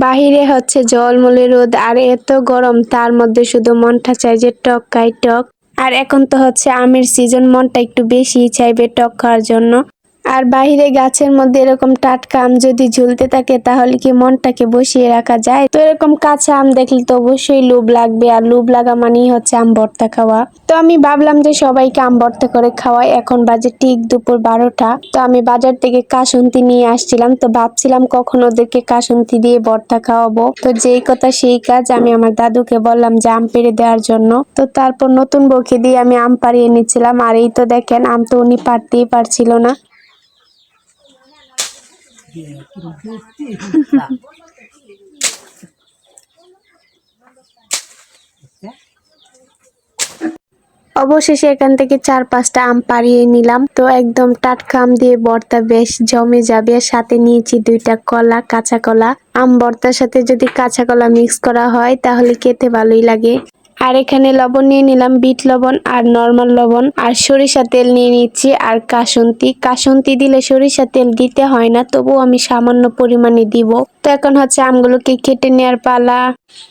বাহিরে হচ্ছে ঝলমলে রোদ আর এত গরম, তার মধ্যে শুধু মনটা চায় যে টক খাই টক। আর এখন তো হচ্ছে আমের সিজন, মনটা একটু বেশি চাইবে টক খাওয়ার জন্য। আর বাহিরে গাছের মধ্যে এরকম টাটকা আম যদি ঝুলতে থাকে তাহলে কি মনটাকে বসিয়ে রাখা যায়? তো এরকম কাঁচা আম দেখলে তো অবশ্যই লোভ লাগবে, আর লোভ লাগা মানেই হচ্ছে আম ভর্তা খাওয়া। তো আমি ভাবলাম যে সবাইকে আম ভর্তা করে খাওয়াই। এখন বাজে ঠিক দুপুর 12টা। তো আমি বাজার থেকে কাসুন্দি নিয়ে আসছিলাম, তো ভাবছিলাম কখন ওদেরকে কাসুন্দি দিয়ে ভর্তা খাওয়াবো। তো যেই কথা সেই কাজ, আমি আমার দাদুকে বললাম যে আম পেড়ে দেওয়ার জন্য। তো তারপর নতুন বউকে দিয়ে আমি আম পাড়িয়ে নিচ্ছিলাম। আর এই তো দেখেন, আম তো উনি পারতেই পারছিল না। অবশেষে এখান থেকে 4-5টা আম পাড়িয়ে নিলাম। তো একদম টাটকা আম দিয়ে ভর্তা বেশ জমে যাবে। সাথে নিয়েছি 2টা কলা, কাঁচা কলা। আম ভর্তার সাথে যদি কাঁচা কলা মিক্স করা হয় তাহলে খেতে ভালোই লাগে। আর এখানে লবণ নিয়ে নিলাম, বিট লবণ আর নর্মাল লবণ, আর সরিষা তেল নিয়ে নিচ্ছি, আর কাসুন্দি দিলে সরিষা তেল দিতে হয় না, তবুও আমি সামান্য পরিমাণে দিব। তো এখন হচ্ছে আমগুলোকে কেটে নেওয়ার পালা।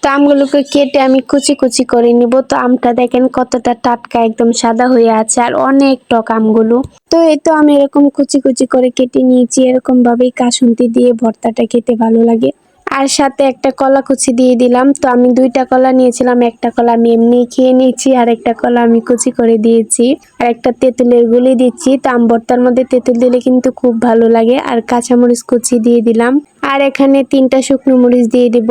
তো আমগুলোকে কেটে আমি কুচি কুচি করে নিব। তো আমটা দেখেন কতটা টাটকা, একদম সাদা হয়ে আছে আর অনেক টক আমগুলো। তো এই তো আমি এরকম কুচি কুচি করে কেটে নিয়েছি। এরকম ভাবেই কাসুন্দি দিয়ে ভর্তাটা খেতে ভালো লাগে। আর সাথে একটা কলা কুচি দিয়ে দিলাম। তো আমি 2টা কলা নিয়েছিলাম, একটা কলা আমি এমনি খেয়ে নিয়েছি আর একটা কলা আমি কুচি করে দিয়েছি। আর একটা তেঁতুলের গুলি দিচ্ছি। তো আম ভর্তার মধ্যে তেঁতুল দিলে কিন্তু খুব ভালো লাগে। আর কাঁচামরিচ কুচি দিয়ে দিলাম। আর এখানে 3টা শুকনো মরিচ দিয়ে দিব।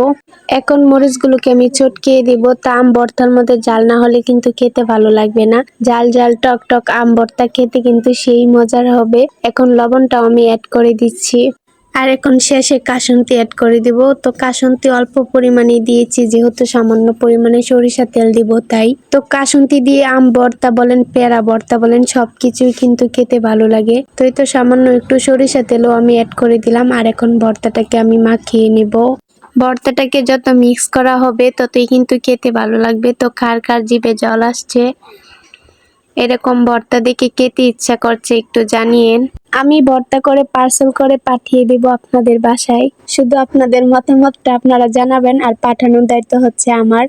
এখন মরিচগুলোকে আমি চটকিয়ে দিব। তা আম ভর্তার মধ্যে জাল না হলে কিন্তু খেতে ভালো লাগবে না। জাল জাল টক টক আম ভর্তা খেতে কিন্তু সেই মজার হবে। এখন লবণটাও আমি অ্যাড করে দিচ্ছি। আর এখন শেষে কাসুন্দি অ্যাড করে দিব। তো কাসুন্দি অল্প পরিমাণে দিয়েছি, যেহেতু সামান্য পরিমাণে সরিষা তেল দিব তাই। তো কাসুন্দি দিয়ে আম ভর্তা বলেন, পেঁড়া ভর্তা বলেন, সবকিছুই কিন্তু খেতে ভালো লাগে। তো এই তো সামান্য একটু সরিষা তেলও আমি অ্যাড করে দিলাম। আর এখন ভর্তাটাকে আমি মাখিয়ে নিব। ভর্তাটাকে যত মিক্স করা হবে ততই কিন্তু খেতে ভালো লাগবে। তো কার কার জিভে জল আসছে, এরকম ভর্তা দেখে খেতে ইচ্ছা করছে একটু জানিয়েন। আমি ভর্তা করে পার্সেল করে পাঠিয়ে দিব আপনাদের বাসায়। শুধু আপনাদের মতামতটা আপনারা জানাবেন, আর পাঠানোর দায়িত্ব হচ্ছে আমার।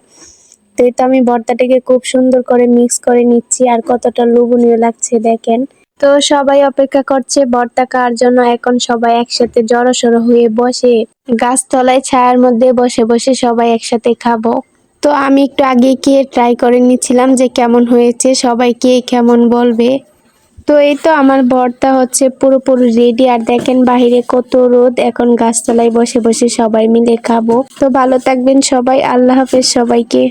তো এই তো আমি ভর্তাটাকে খুব সুন্দর করে মিক্স করে নিচ্ছি। আর কতটা লোভনীয় লাগছে দেখেন। তো সবাই অপেক্ষা করছে ভর্তা খাওয়ার জন্য। এখন সবাই একসাথে জড়সড় হয়ে বসে গাছতলায় ছায়ার মধ্যে বসে বসে সবাই একসাথে খাবো। তো আমি একটু আগে খেয়ে ট্রাই করে নিচ্ছিলাম যে কেমন হয়েছে, সবাই কে কেমন বলবে। তো এই তো আমার ভর্তা হচ্ছে পুরোপুরি রেডি। আর দেখেন বাহিরে কত রোদ, এখন গাছতলায় বসে বসে সবাই মিলে খাবো। তো ভালো থাকবেন সবাই, আল্লাহ হাফেজ সবাইকে।